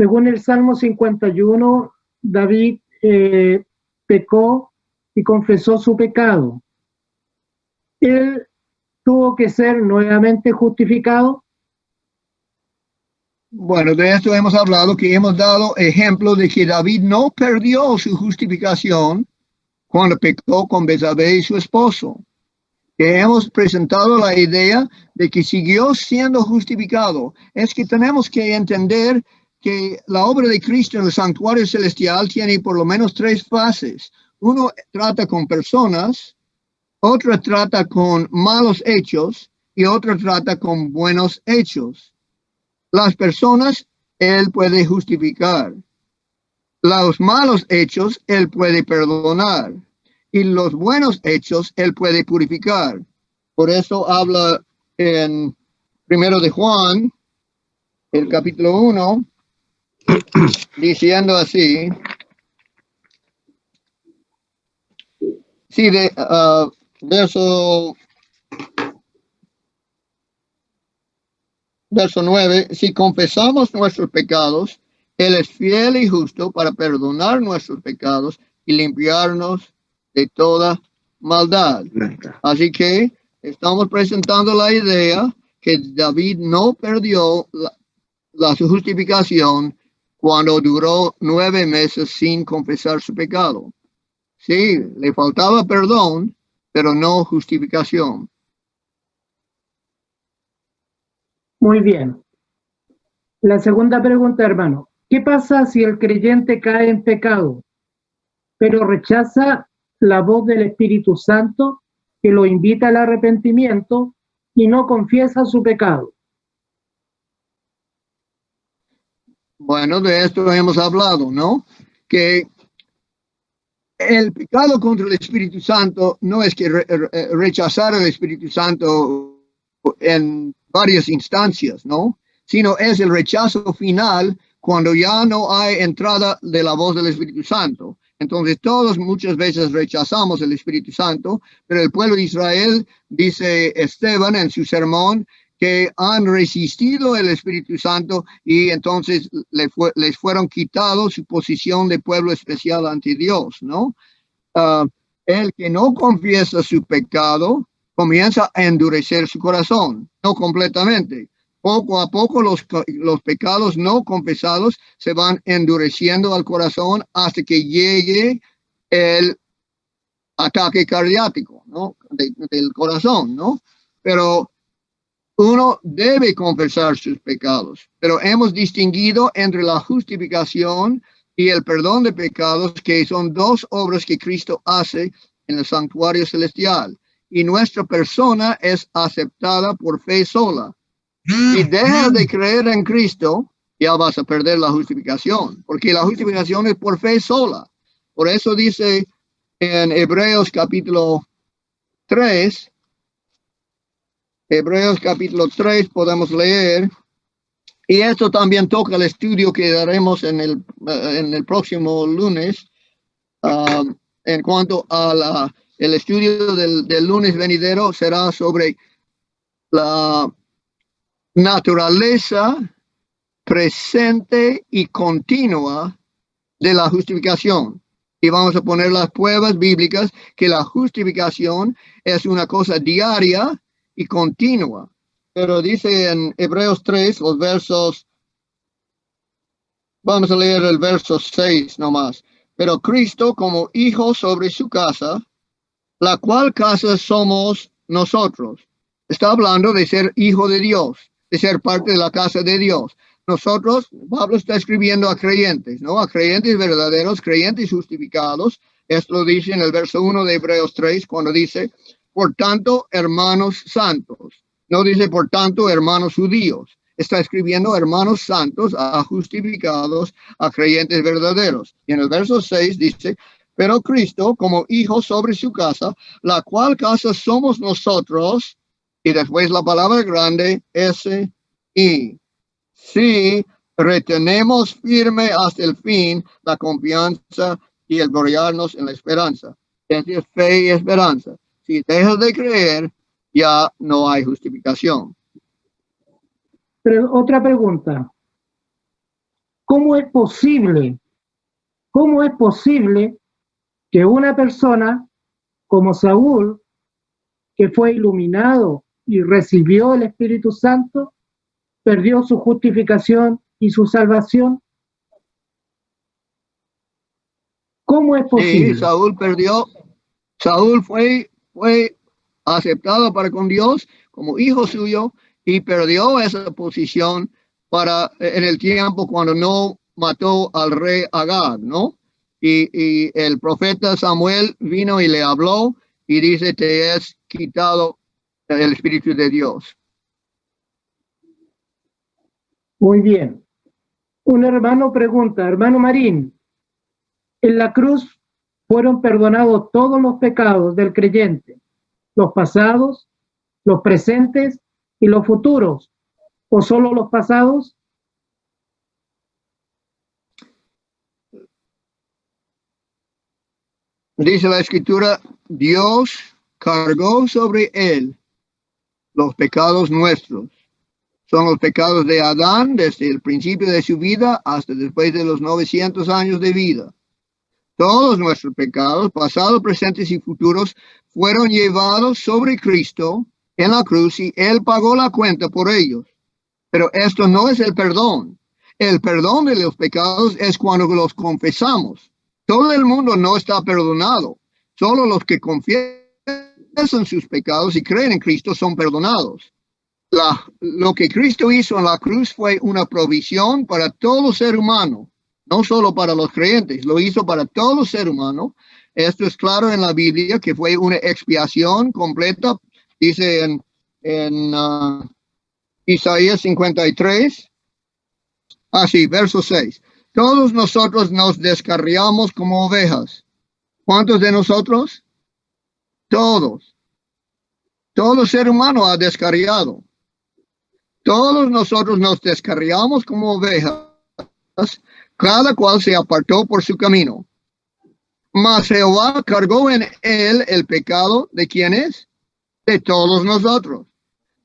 Según el Salmo 51, David pecó y confesó su pecado. Él tuvo que ser nuevamente justificado. Bueno, de esto hemos hablado, que hemos dado ejemplo de que David no perdió su justificación cuando pecó con Betsabé y su esposo. Que hemos presentado la idea de que siguió siendo justificado. Es que tenemos que entender que la obra de Cristo en el santuario celestial tiene por lo menos 3 fases. Uno trata con personas, otra trata con malos hechos y otra trata con buenos hechos. Las personas, Él puede justificar. Los malos hechos, Él puede perdonar. Y los buenos hechos, Él puede purificar. Por eso habla en 1 de Juan, el capítulo 1, diciendo así. Sí, verso 9, si confesamos nuestros pecados, Él es fiel y justo para perdonar nuestros pecados y limpiarnos de toda maldad. Así que estamos presentando la idea que David no perdió la justificación cuando duró 9 meses sin confesar su pecado. Sí, le faltaba perdón, pero no justificación. Muy bien. La segunda pregunta, hermano. ¿Qué pasa si el creyente cae en pecado, pero rechaza la voz del Espíritu Santo que lo invita al arrepentimiento y no confiesa su pecado? Bueno, de esto hemos hablado, ¿no? Que el pecado contra el Espíritu Santo no es que rechazar al Espíritu Santo en varias instancias, ¿no? Sino es el rechazo final cuando ya no hay entrada de la voz del Espíritu Santo. Entonces todos muchas veces rechazamos el Espíritu Santo, pero el pueblo de Israel, dice Esteban en su sermón, que han resistido el Espíritu Santo y entonces les fueron quitados su posición de pueblo especial ante Dios, ¿no? El que no confiesa su pecado comienza a endurecer su corazón, no completamente. Poco a poco los pecados no confesados se van endureciendo al corazón hasta que llegue el ataque cardíaco, ¿no? Del corazón, ¿no? Pero uno debe confesar sus pecados, pero hemos distinguido entre la justificación y el perdón de pecados, que son 2 obras que Cristo hace en el santuario celestial. Y nuestra persona es aceptada por fe sola. Si dejas de creer en Cristo, ya vas a perder la justificación, porque la justificación es por fe sola. Por eso dice en Hebreos capítulo 3, podemos leer, y esto también toca el estudio que daremos en el próximo lunes, en cuanto a el estudio del lunes venidero será sobre la naturaleza presente y continua de la justificación. Y vamos a poner las pruebas bíblicas que la justificación es una cosa diaria y continua. Pero dice en Hebreos 3, los versos, vamos a leer el verso 6 nomás. Pero Cristo como hijo sobre su casa, la cual casa somos nosotros. Está hablando de ser hijo de Dios, de ser parte de la casa de Dios. Nosotros, Pablo está escribiendo a creyentes, ¿no? A creyentes verdaderos, creyentes justificados. Esto lo dice en el verso 1 de Hebreos 3, cuando dice, por tanto, hermanos santos. No dice, por tanto, hermanos judíos. Está escribiendo hermanos santos, a justificados, a creyentes verdaderos. Y en el verso 6 dice, pero Cristo como hijo sobre su casa, la cual casa somos nosotros, y después la palabra grande, S-I. Si retenemos firme hasta el fin la confianza y el gloriarnos en la esperanza. Esa es fe y esperanza. Si dejas de creer, ya no hay justificación. Pero otra pregunta. ¿Cómo es posible que una persona como Saúl, que fue iluminado y recibió el Espíritu Santo, perdió su justificación y su salvación? ¿Cómo es Sí, posible? Saúl fue aceptado para con Dios como hijo suyo y perdió esa posición en el tiempo cuando no mató al rey Agag, ¿no? Y el profeta Samuel vino y le habló y dice, te es quitado el Espíritu de Dios. Muy bien. Un hermano pregunta, hermano Marín, en la cruz fueron perdonados todos los pecados del creyente, los pasados, los presentes y los futuros, o solo los pasados? Dice la Escritura, Dios cargó sobre él los pecados nuestros. Son los pecados de Adán desde el principio de su vida hasta después de los 900 años de vida. Todos nuestros pecados, pasados, presentes y futuros, fueron llevados sobre Cristo en la cruz y Él pagó la cuenta por ellos. Pero esto no es el perdón. El perdón de los pecados es cuando los confesamos. Todo el mundo no está perdonado. Solo los que confiesan sus pecados y creen en Cristo son perdonados. Lo que Cristo hizo en la cruz fue una provisión para todo ser humano, no solo para los creyentes, lo hizo para todo ser humano. Esto es claro en la Biblia, que fue una expiación completa, dice en Isaías 53, verso 6. Todos nosotros nos descarriamos como ovejas. ¿Cuántos de nosotros? Todos. Todo ser humano ha descarriado. Todos nosotros nos descarriamos como ovejas, cada cual se apartó por su camino. Mas Jehová cargó en él el pecado de ¿quiénes? De todos nosotros,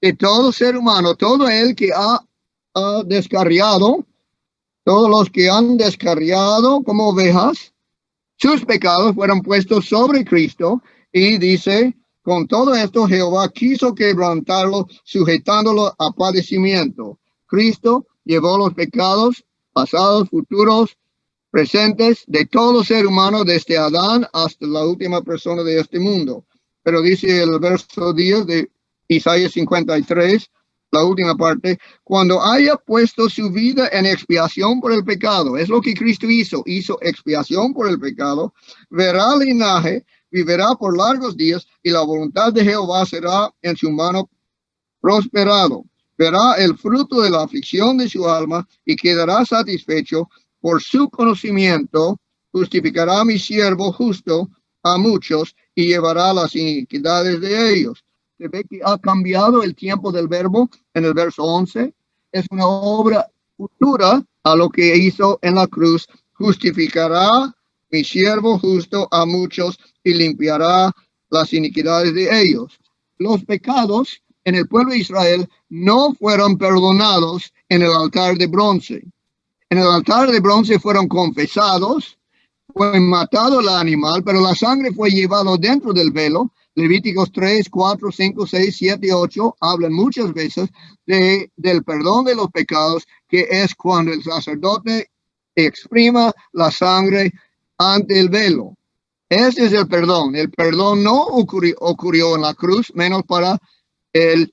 de todo ser humano, todo el que ha descarriado, todos los que han descarriado como ovejas, sus pecados fueron puestos sobre Cristo y dice, con todo esto Jehová quiso quebrantarlo, sujetándolo a padecimiento. Cristo llevó los pecados pasados, futuros, presentes de todo ser humano desde Adán hasta la última persona de este mundo. Pero dice el verso 10 de Isaías 53, la última parte, cuando haya puesto su vida en expiación por el pecado, es lo que Cristo hizo expiación por el pecado, verá linaje, vivirá por largos días y la voluntad de Jehová será en su mano prosperado. Verá el fruto de la aflicción de su alma y quedará satisfecho. Por su conocimiento justificará a mi siervo justo a muchos y llevará las iniquidades de ellos. Se ve que ha cambiado el tiempo del verbo en el verso 11. Es una obra futura a lo que hizo en la cruz. Justificará mi siervo justo a muchos y limpiará las iniquidades de ellos. Los pecados en el pueblo de Israel no fueron perdonados en el altar de bronce. En el altar de bronce fueron confesados, fue matado el animal, pero la sangre fue llevada dentro del velo. Levíticos 3, 4, 5, 6, 7 y 8 hablan muchas veces del perdón de los pecados, que es cuando el sacerdote exprima la sangre ante el velo. Ese es el perdón. El perdón no ocurrió en la cruz, menos para el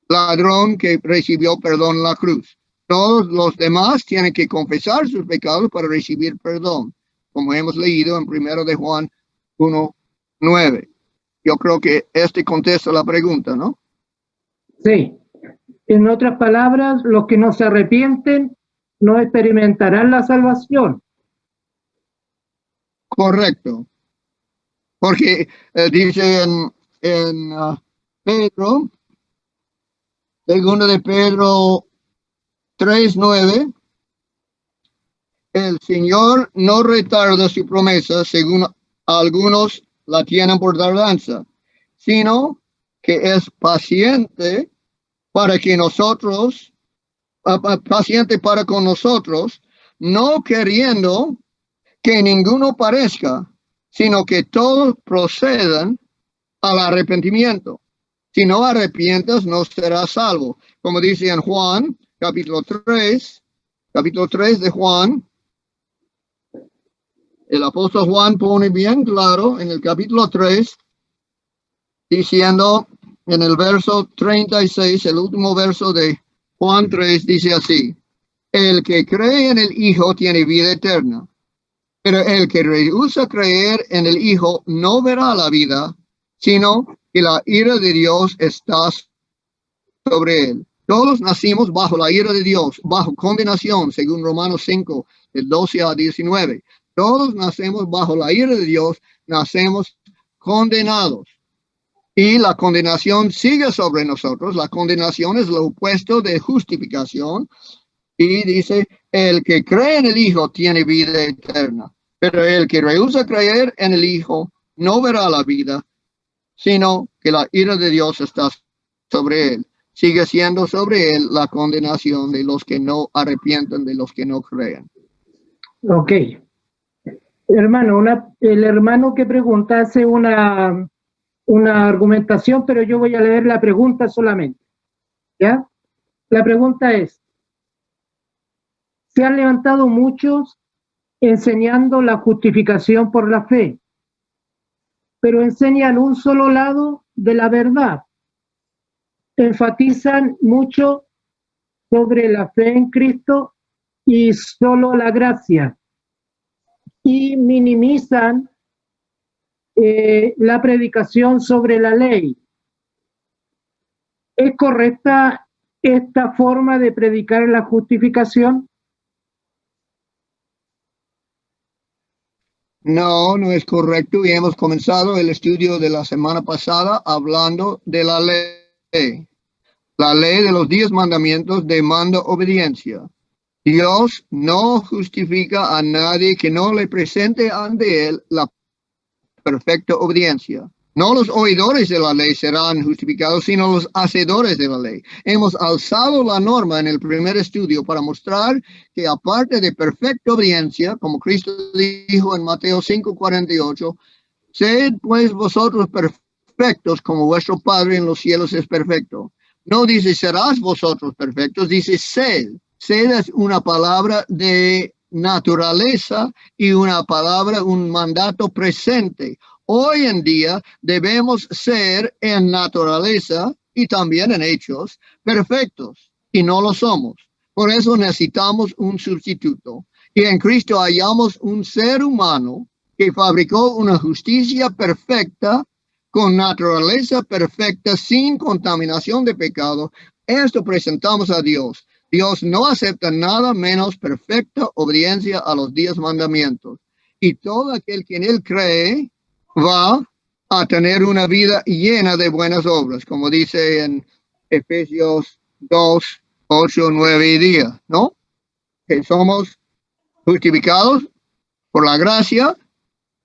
ladrón que recibió perdón en la cruz. Todos los demás tienen que confesar sus pecados para recibir perdón, como hemos leído en 1 de Juan 1:9. Yo creo que este contesta la pregunta, ¿no? Sí. En otras palabras, los que no se arrepienten no experimentarán la salvación. Correcto. Porque dice en Pedro, segundo de Pedro 3:9, el Señor no retarda su promesa, según algunos la tienen por tardanza, sino que es paciente para con nosotros, no queriendo que ninguno parezca, sino que todos procedan al arrepentimiento. Si no arrepientas, no serás salvo. Como dice en Juan, capítulo 3 de Juan, el apóstol Juan pone bien claro en el capítulo 3, diciendo en el verso 36, el último verso de Juan 3, dice así: el que cree en el Hijo tiene vida eterna, pero el que rehúsa creer en el Hijo no verá la vida, sino que la ira de Dios está sobre él. Todos nacimos bajo la ira de Dios, bajo condenación, según Romanos 5, del 12 a 19. Todos nacemos bajo la ira de Dios, nacemos condenados. Y la condenación sigue sobre nosotros. La condenación es lo opuesto de justificación. Y dice, el que cree en el Hijo tiene vida eterna, pero el que rehúsa creer en el Hijo no verá la vida, sino que la ira de Dios está sobre él. Sigue siendo sobre él la condenación de los que no arrepienten, de los que no creen. Ok. Hermano, el hermano que pregunta hace una argumentación, pero yo voy a leer la pregunta solamente. ¿Ya? La pregunta es: se han levantado muchos enseñando la justificación por la fe, pero enseñan un solo lado de la verdad. Enfatizan mucho sobre la fe en Cristo y solo la gracia, y minimizan la predicación sobre la ley. ¿Es correcta esta forma de predicar la justificación? No, no es correcto. Y hemos comenzado el estudio de la semana pasada hablando de la ley. La ley de los 10 mandamientos demanda obediencia. Dios no justifica a nadie que no le presente ante él la perfecta obediencia. No los oidores de la ley serán justificados, sino los hacedores de la ley. Hemos alzado la norma en el primer estudio para mostrar que aparte de perfecta obediencia, como Cristo dijo en Mateo 5:48, sed pues vosotros perfectos como vuestro Padre en los cielos es perfecto. No dice serás vosotros perfectos, dice sed. Sed es una palabra de naturaleza y una palabra, un mandato presente. Hoy en día debemos ser en naturaleza y también en hechos perfectos, y no lo somos. Por eso necesitamos un sustituto. Y en Cristo hallamos un ser humano que fabricó una justicia perfecta, con naturaleza perfecta, sin contaminación de pecado. Esto presentamos a Dios. Dios no acepta nada menos perfecta obediencia a los 10 mandamientos. Y todo aquel que en él cree va a tener una vida llena de buenas obras, como dice en Efesios 2, 8, 9 y 10, ¿no? Que somos justificados por la gracia,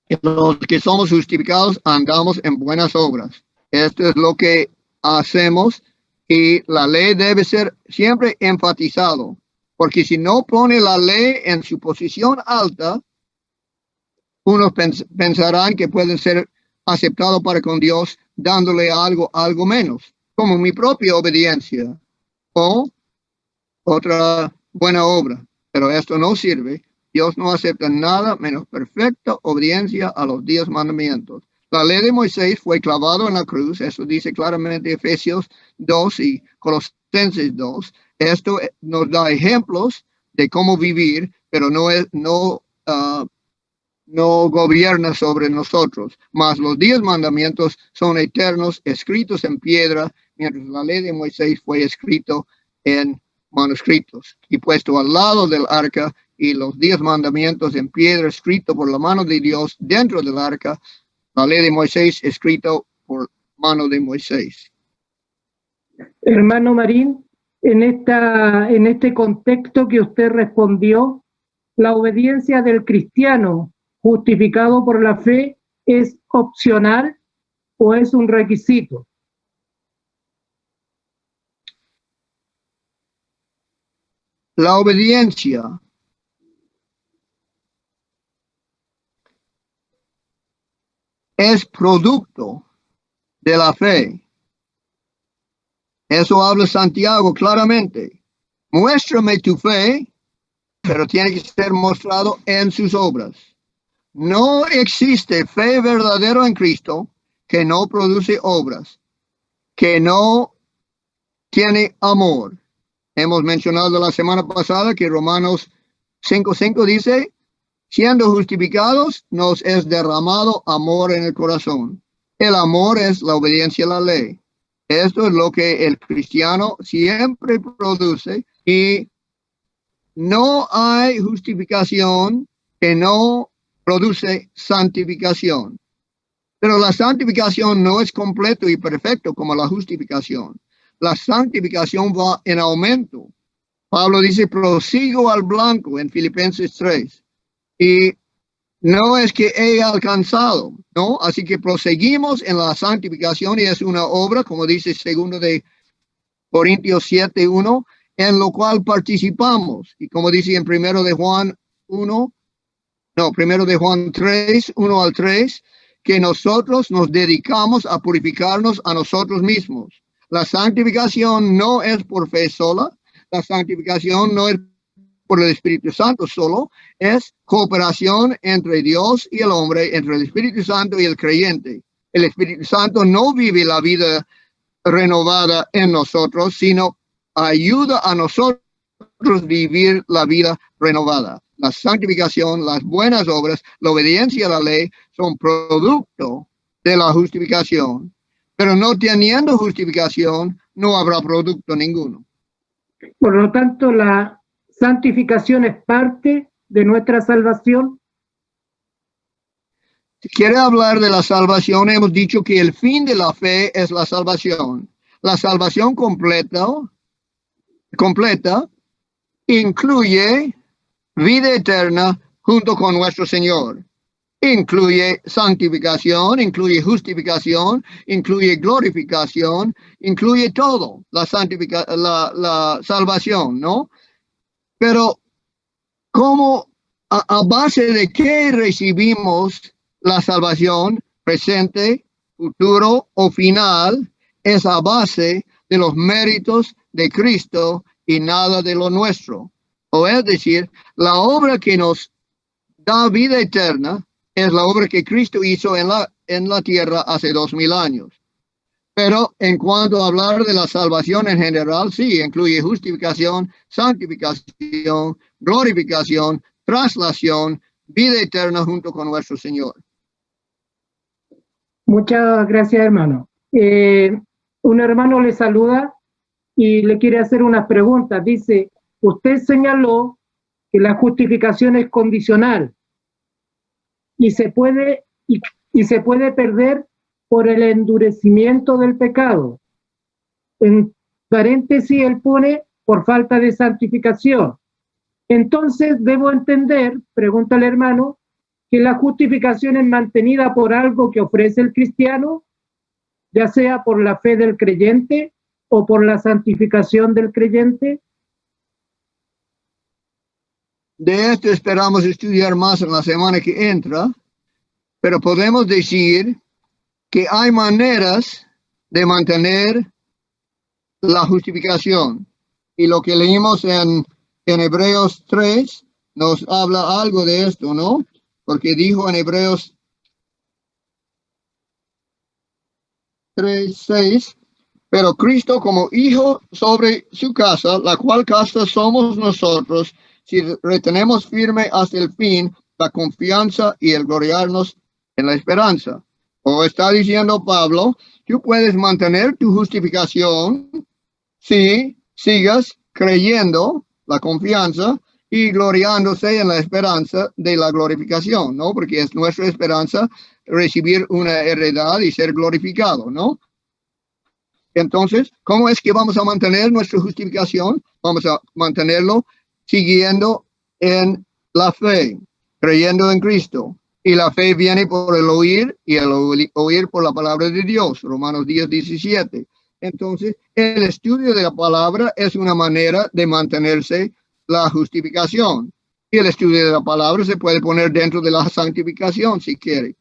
y los que somos justificados andamos en buenas obras. Esto es lo que hacemos, y la ley debe ser siempre enfatizado, porque si no pone la ley en su posición alta, unos pensarán que pueden ser aceptados para con Dios dándole algo menos, como mi propia obediencia o otra buena obra. Pero esto no sirve. Dios no acepta nada menos perfecta obediencia a los 10 mandamientos. La ley de Moisés fue clavado en la cruz. Eso dice claramente Efesios 2 y Colosenses 2. Esto nos da ejemplos de cómo vivir, pero no gobierna sobre nosotros. Mas los 10 mandamientos son eternos, escritos en piedra, mientras la ley de Moisés fue escrito en manuscritos y puesto al lado del arca, y los 10 mandamientos en piedra, escrito por la mano de Dios dentro del arca, la ley de Moisés escrito por mano de Moisés. Hermano Marín, en este contexto que usted respondió, ¿la obediencia del cristiano justificado por la fe es opcional o es un requisito? La obediencia es producto de la fe. Eso habla Santiago claramente. Muéstrame tu fe, pero tiene que ser mostrado en sus obras. No existe fe verdadera en Cristo que no produce obras, que no tiene amor. Hemos mencionado la semana pasada que Romanos 5:5 dice, siendo justificados, nos es derramado amor en el corazón. El amor es la obediencia a la ley. Esto es lo que el cristiano siempre produce y no hay justificación que no produce santificación. Pero la santificación no es completo y perfecto como la justificación. La santificación va en aumento. Pablo dice, prosigo al blanco en Filipenses 3. Y no es que he alcanzado, ¿no? Así que proseguimos en la santificación y es una obra, como dice 2 de Corintios 7:1, en lo cual participamos. Y como dice en 1 de Juan 3, 1 al 3, que nosotros nos dedicamos a purificarnos a nosotros mismos. La santificación no es por fe sola, la santificación no es por el Espíritu Santo solo, es cooperación entre Dios y el hombre, entre el Espíritu Santo y el creyente. El Espíritu Santo no vive la vida renovada en nosotros, sino ayuda a nosotros vivir la vida renovada. La santificación, las buenas obras, la obediencia a la ley son producto de la justificación. Pero no teniendo justificación, no habrá producto ninguno. Por lo tanto, la santificación es parte de nuestra salvación. Si quiere hablar de la salvación, hemos dicho que el fin de la fe es la salvación. La salvación completa incluye vida eterna junto con nuestro Señor. Incluye santificación, incluye justificación, incluye glorificación, incluye todo, la salvación, ¿no? Pero, ¿cómo, a base de qué recibimos la salvación presente, futuro o final? Es a base de los méritos de Cristo y nada de lo nuestro. O es decir, la obra que nos da vida eterna es la obra que Cristo hizo en la tierra hace 2000 años. Pero en cuanto a hablar de la salvación en general, sí, incluye justificación, santificación, glorificación, traslación, vida eterna junto con nuestro Señor. Muchas gracias, hermano. Un hermano le saluda y le quiere hacer unas preguntas. Dice, usted señaló que la justificación es condicional y se puede perder por el endurecimiento del pecado. En paréntesis, él pone por falta de santificación. Entonces, debo entender, pregunta el hermano, que la justificación es mantenida por algo que ofrece el cristiano, ya sea por la fe del creyente o por la santificación del creyente. De esto esperamos estudiar más en la semana que entra, pero podemos decir que hay maneras de mantener la justificación. Y lo que leímos en Hebreos 3 nos habla algo de esto, ¿no? Porque dijo en Hebreos 3:6, pero Cristo como hijo sobre su casa, la cual casa somos nosotros, si retenemos firme hasta el fin la confianza y el gloriarnos en la esperanza. O está diciendo Pablo, tú puedes mantener tu justificación si sigas creyendo la confianza y gloriándose en la esperanza de la glorificación, ¿no? Porque es nuestra esperanza recibir una heredad y ser glorificado, ¿no? Entonces, ¿cómo es que vamos a mantener nuestra justificación? Vamos a mantenerlo siguiendo en la fe, creyendo en Cristo. Y la fe viene por el oír y el oír por la palabra de Dios, Romanos 10:17. Entonces, el estudio de la palabra es una manera de mantenerse la justificación. Y el estudio de la palabra se puede poner dentro de la santificación si quiere.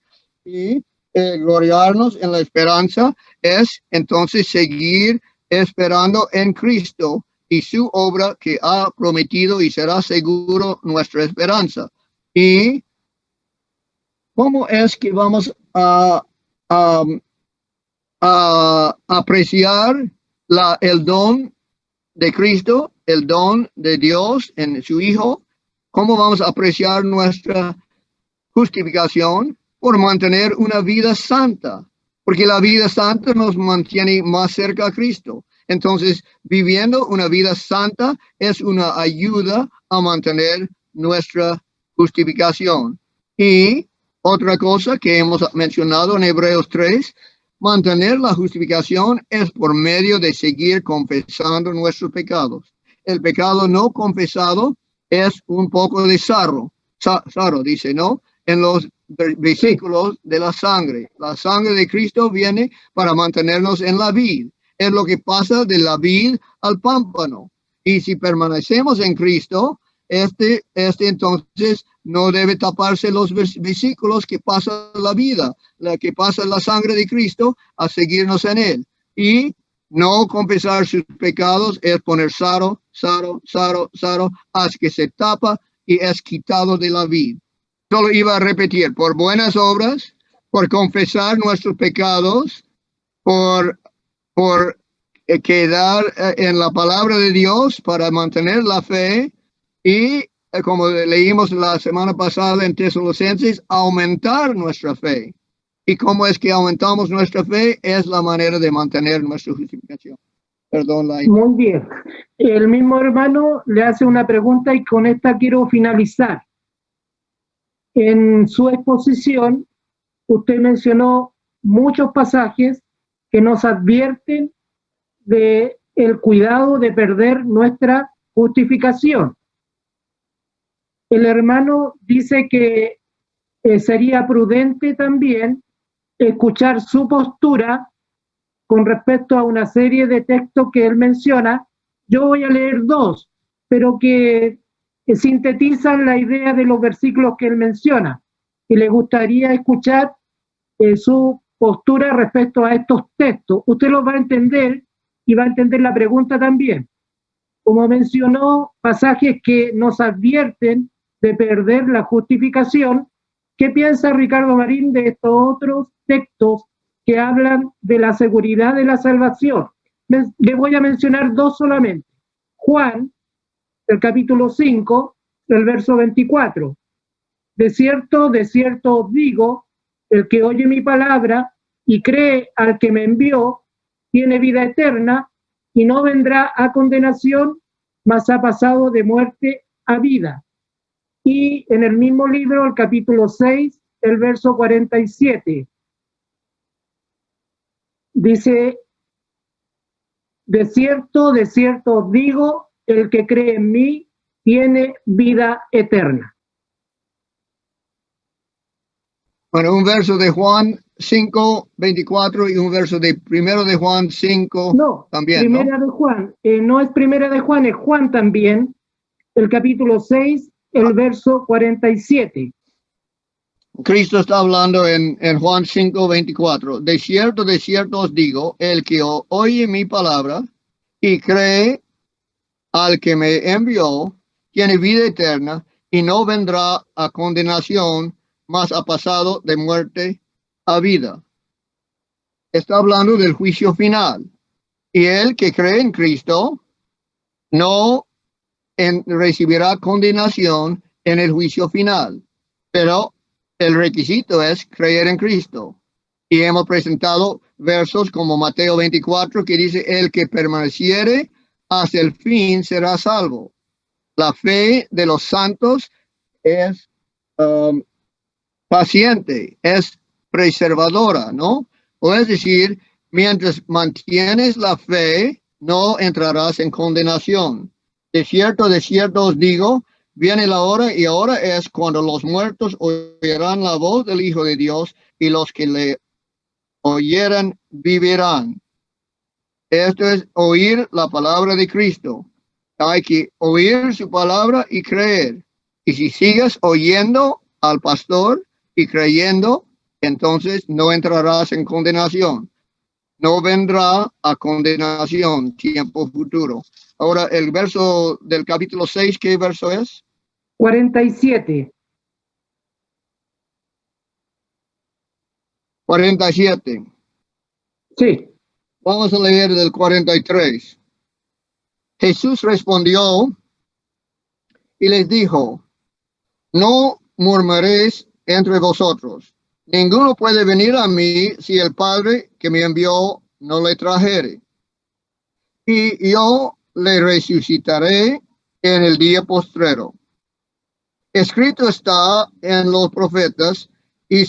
Y gloriarnos en la esperanza es entonces seguir esperando en Cristo y su obra que ha prometido y será seguro nuestra esperanza. ¿Y cómo es que vamos a apreciar el don de Cristo, el don de Dios en su Hijo? ¿Cómo vamos a apreciar nuestra justificación? Por mantener una vida santa, porque la vida santa nos mantiene más cerca a Cristo. Entonces, viviendo una vida santa es una ayuda a mantener nuestra justificación. Y otra cosa que hemos mencionado en Hebreos 3, mantener la justificación es por medio de seguir confesando nuestros pecados. El pecado no confesado es un poco de sarro, dice, ¿no? En los versículos de la sangre. La sangre de Cristo viene para mantenernos en la vid. Es lo que pasa de la vid al pámpano. Y si permanecemos en Cristo, este entonces no debe taparse los versículos que pasa la vida, la que pasa la sangre de Cristo, a seguirnos en él. Y no confesar sus pecados es poner saro, hasta que se tapa y es quitado de la vid. Solo iba a repetir, por buenas obras, por confesar nuestros pecados, por quedar en la palabra de Dios para mantener la fe y, como leímos la semana pasada en Tesalonicenses, aumentar nuestra fe. ¿Y cómo es que aumentamos nuestra fe? Es la manera de mantener nuestra justificación. Perdón, Muy bien. El mismo hermano le hace una pregunta y con esta quiero finalizar. En su exposición, usted mencionó muchos pasajes que nos advierten de el cuidado de perder nuestra justificación. El hermano dice que sería prudente también escuchar su postura con respecto a una serie de textos que él menciona. Yo voy a leer dos, pero que sintetizan la idea de los versículos que él menciona. Y le gustaría escuchar su postura respecto a estos textos. Usted los va a entender y va a entender la pregunta también. Como mencionó, pasajes que nos advierten de perder la justificación. ¿Qué piensa Ricardo Marín de estos otros textos que hablan de la seguridad de la salvación? Le voy a mencionar dos solamente. Juan, el capítulo 5, el verso 24. De cierto os digo, el que oye mi palabra y cree al que me envió, tiene vida eterna y no vendrá a condenación, mas ha pasado de muerte a vida. Y en el mismo libro, el capítulo 6, el verso 47, dice, de cierto os digo, el que cree en mí tiene vida eterna. Bueno, un verso de Juan 5, 24 y un verso de primero de Juan 5 no, también, primera ¿no? de Juan, no es primera de Juan, es Juan también, el capítulo 6, el verso 47. Cristo está hablando en Juan 5, 24. De cierto os digo, el que oye mi palabra y cree al que me envió, tiene vida eterna y no vendrá a condenación, mas ha pasado de muerte a vida. Está hablando del juicio final. Y el que cree en Cristo no recibirá condenación en el juicio final. Pero el requisito es creer en Cristo. Y hemos presentado versos como Mateo 24 que dice, el que permaneciere hasta el fin será salvo. La fe de los santos es paciente, es preservadora, ¿no? O es decir, mientras mantienes la fe, no entrarás en condenación. De cierto os digo, viene la hora y ahora es cuando los muertos oirán la voz del Hijo de Dios y los que le oyeran vivirán. Esto es oír la palabra de Cristo. Hay que oír su palabra y creer. Y si sigues oyendo al pastor y creyendo, entonces no entrarás en condenación. No vendrá a condenación, tiempo futuro. Ahora, el verso del capítulo 6, ¿qué verso es? 47. 47. Sí. Vamos a leer del 43. Jesús respondió y les dijo, no murmuréis entre vosotros. Ninguno puede venir a mí si el Padre que me envió no le trajere. Y yo le resucitaré en el día postrero. Escrito está en los profetas y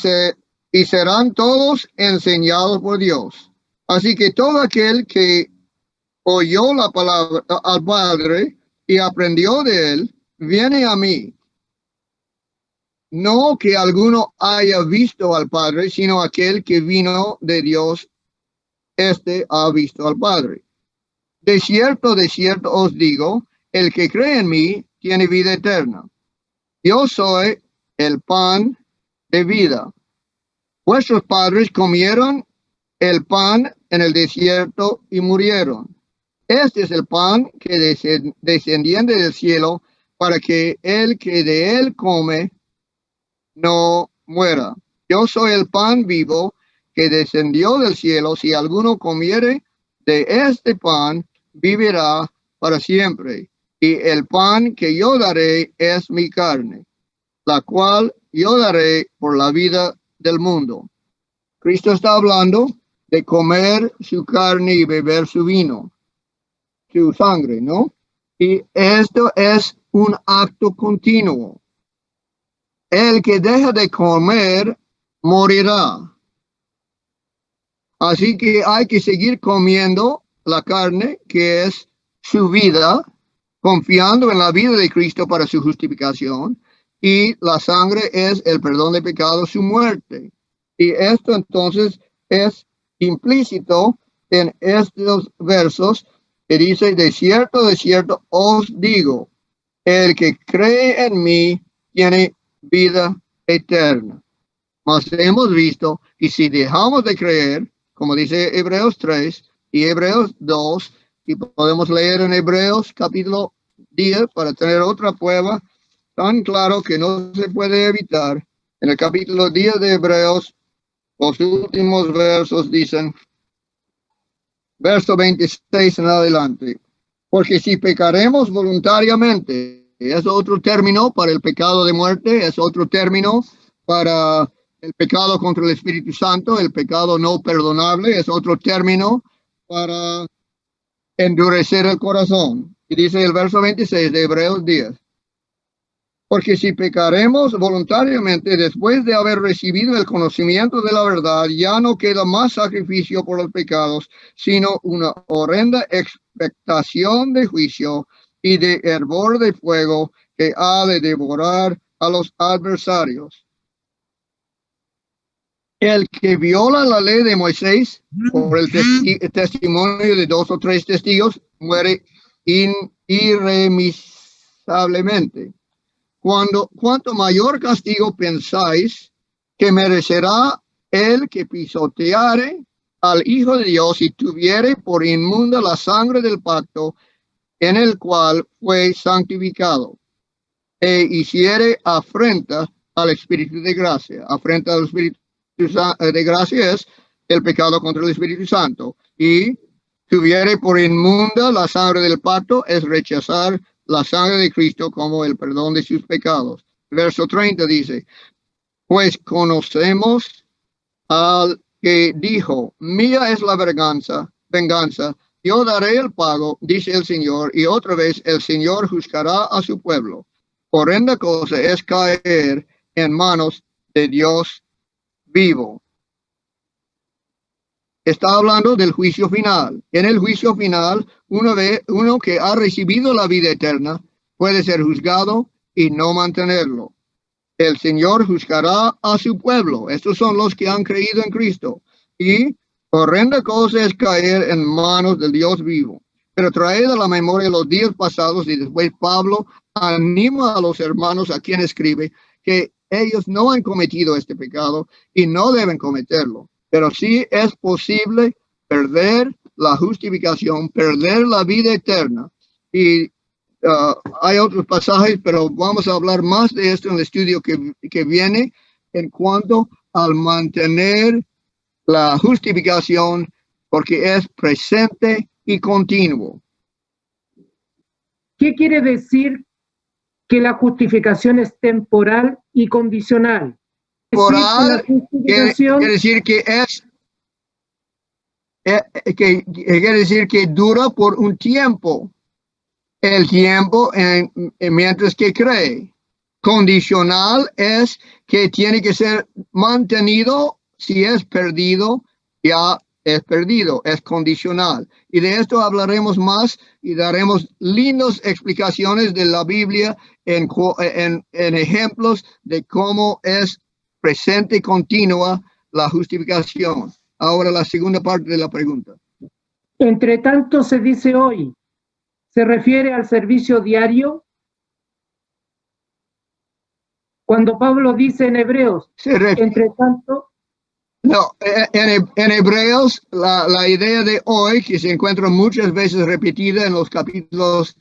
serán todos enseñados por Dios. Así que todo aquel que oyó la palabra al Padre y aprendió de él, viene a mí. No que alguno haya visto al Padre, sino aquel que vino de Dios, este ha visto al Padre. De cierto os digo, el que cree en mí tiene vida eterna. Yo soy el pan de vida. Vuestros padres comieron el pan en el desierto y murieron. Este es el pan que descendiente del cielo, para que el que de él come no muera. Yo soy el pan vivo que descendió del cielo. Si alguno comiere de este pan, vivirá para siempre. Y el pan que yo daré es mi carne, la cual yo daré por la vida del mundo. Cristo está hablando de comer su carne y beber su vino, su sangre, ¿no? Y esto es un acto continuo. El que deja de comer morirá. Así que hay que seguir comiendo la carne, que es su vida, confiando en la vida de Cristo para su justificación, y la sangre es el perdón de pecados, su muerte. Y esto entonces es implícito en estos versos que dice, de cierto os digo, el que cree en mí tiene vida eterna. Mas hemos visto que si dejamos de creer, como dice Hebreos 3 y Hebreos 2, y podemos leer en Hebreos capítulo 10 para tener otra prueba tan claro que no se puede evitar. En el capítulo 10 de Hebreos, los últimos versos dicen, verso 26 en adelante, porque si pecaremos voluntariamente, es otro término para el pecado de muerte, es otro término para el pecado contra el Espíritu Santo, el pecado no perdonable, es otro término para endurecer el corazón. Y dice el verso 26 de Hebreos 10. Porque si pecaremos voluntariamente después de haber recibido el conocimiento de la verdad, ya no queda más sacrificio por los pecados, sino una horrenda expectación de juicio y de hervor de fuego que ha de devorar a los adversarios. El que viola la ley de Moisés por el testimonio de 2 o 3 testigos muere irremisablemente. Cuanto mayor castigo pensáis que merecerá el que pisoteare al Hijo de Dios y tuviere por inmunda la sangre del pacto en el cual fue santificado, e hiciere afrenta al Espíritu de gracia. Afrenta al Espíritu de gracia es el pecado contra el Espíritu Santo. Y tuviere por inmunda la sangre del pacto es rechazar la sangre de Cristo como el perdón de sus pecados. Verso 30 dice, pues conocemos al que dijo, mía es la venganza, yo daré el pago, dice el Señor, y otra vez el Señor juzgará a su pueblo. Horrenda cosa es caer en manos de Dios vivo. Está hablando del juicio final. En el juicio final, uno que ha recibido la vida eterna puede ser juzgado y no mantenerlo. El Señor juzgará a su pueblo. Estos son los que han creído en Cristo. Y horrenda cosa es caer en manos del Dios vivo. Pero traed a la memoria los días pasados, y después Pablo anima a los hermanos a quien escribe que ellos no han cometido este pecado y no deben cometerlo. Pero sí es posible perder la justificación, perder la vida eterna. Y hay otros pasajes, pero vamos a hablar más de esto en el estudio que viene en cuanto al mantener la justificación, porque es presente y continuo. ¿Qué quiere decir que la justificación es temporal y condicional? Temporal quiere decir que quiere decir que dura por un tiempo. El tiempo mientras que cree. Condicional es que tiene que ser mantenido. Si es perdido, ya es perdido, es condicional. Y de esto hablaremos más y daremos lindas explicaciones de la Biblia en ejemplos de cómo es presente y continua la justificación. Ahora la segunda parte de la pregunta. Entre tanto se dice hoy, ¿se refiere al servicio diario? Cuando Pablo dice en Hebreos, entre tanto... No, en Hebreos, la idea de hoy, que se encuentra muchas veces repetida en los capítulos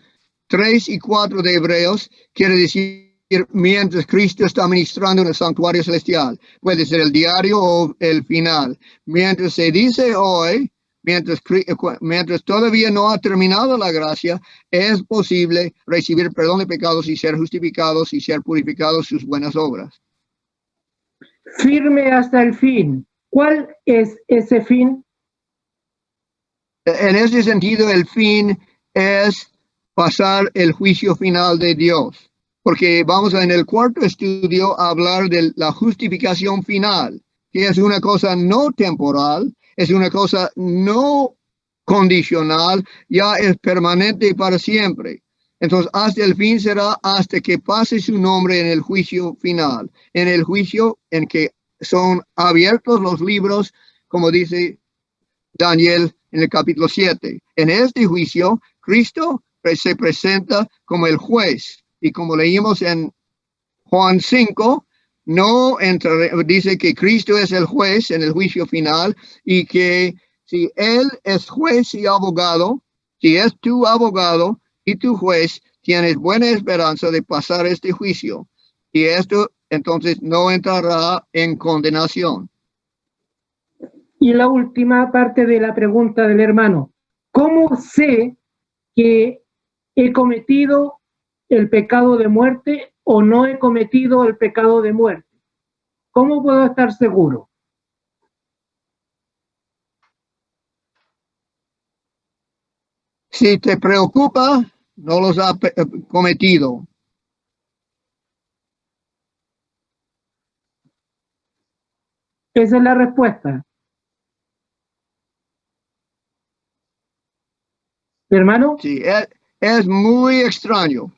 3 y 4 de Hebreos, quiere decir mientras Cristo está ministrando en el santuario celestial. Puede ser el diario o el final. Mientras se dice hoy, mientras todavía no ha terminado la gracia, es posible recibir perdón de pecados y ser justificados y ser purificados sus buenas obras. Firme hasta el fin. ¿Cuál es ese fin? En ese sentido, el fin es pasar el juicio final de Dios. Porque vamos en el cuarto estudio a hablar de la justificación final, que es una cosa no temporal, es una cosa no condicional, ya es permanente y para siempre. Entonces, hasta el fin será hasta que pase su nombre en el juicio final, en el juicio en que son abiertos los libros, como dice Daniel en el capítulo 7. En este juicio, Cristo se presenta como el juez. Y como leímos en Juan 5, no dice que Cristo es el juez en el juicio final y que si Él es juez y abogado, si es tu abogado y tu juez, tienes buena esperanza de pasar este juicio. Y esto entonces no entrará en condenación. Y la última parte de la pregunta del hermano, ¿cómo sé que he cometido el pecado de muerte o no he cometido el pecado de muerte? ¿Cómo puedo estar seguro? Si te preocupa, no los has cometido. Esa es la respuesta. ¿Hermano? Sí, es muy extraño.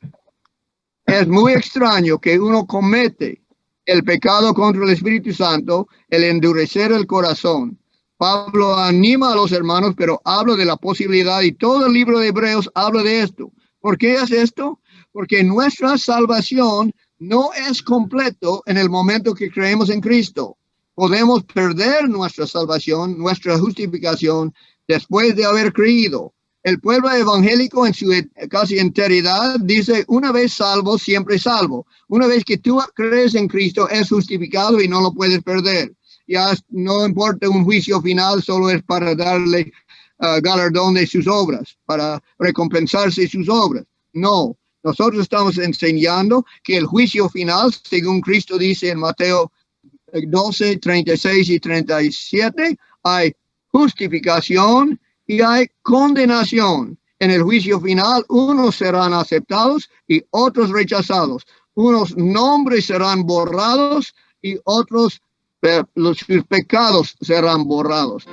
Es muy extraño que uno comete el pecado contra el Espíritu Santo, el endurecer el corazón. Pablo anima a los hermanos, pero habla de la posibilidad y todo el libro de Hebreos habla de esto. ¿Por qué es esto? Porque nuestra salvación no es completo en el momento que creemos en Cristo. Podemos perder nuestra salvación, nuestra justificación después de haber creído. El pueblo evangélico en su casi enteridad dice, una vez salvo, siempre salvo. Una vez que tú crees en Cristo, es justificado y no lo puedes perder. Ya no importa un juicio final, solo es para darle galardón de sus obras, para recompensarse sus obras. No, nosotros estamos enseñando que el juicio final, según Cristo dice en Mateo 12, 36 y 37, hay justificación y hay condenación. En el juicio final, unos serán aceptados y otros rechazados. Unos nombres serán borrados y otros sus pecados serán borrados.